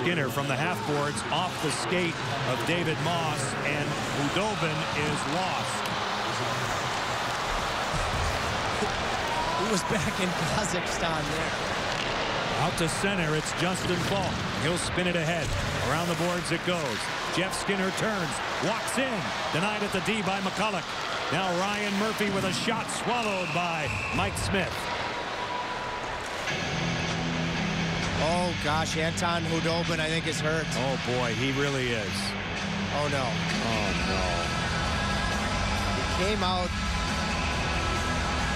Skinner from the half boards off the skate of David Moss, and Khudobin is lost. He was back in Kazakhstan there. Out to center, it's Justin Faulk. He'll spin it ahead. Around the boards it goes. Jeff Skinner turns, walks in, denied at the D by McCulloch. Now Ryan Murphy with a shot swallowed by Mike Smith. Oh gosh, Anton Khudobin I think is hurt. Oh boy, he really is. Oh no. Oh no. He came out,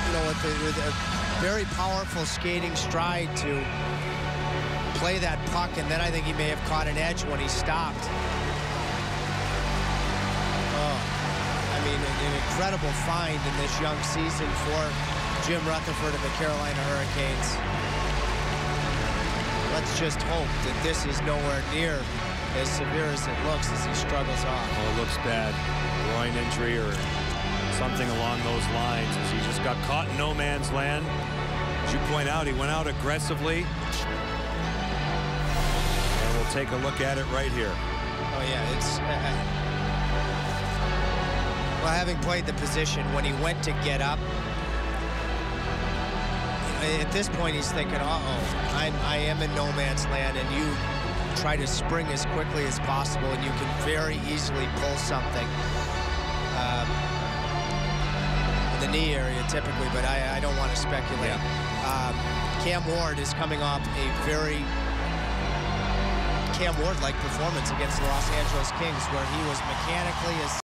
you know, with a very powerful skating stride to play that puck, and then I think he may have caught an edge when he stopped. Oh, I mean, an incredible find in this young season for Jim Rutherford of the Carolina Hurricanes. Let's just hope that this is nowhere near as severe as it looks as he struggles off. Oh, it looks bad. Groin injury or something along those lines, as he just got caught in no man's land. As you point out, he went out aggressively. And we'll take a look at it right here. Oh yeah, it's well, having played the position, when he went to get up, at this point he's thinking, uh-oh, I am in no man's land, and you try to spring as quickly as possible, and you can very easily pull something. The knee area typically, but I don't want to speculate. Yeah. Cam Ward is coming off a very Cam Ward-like performance against the Los Angeles Kings, where he was mechanically as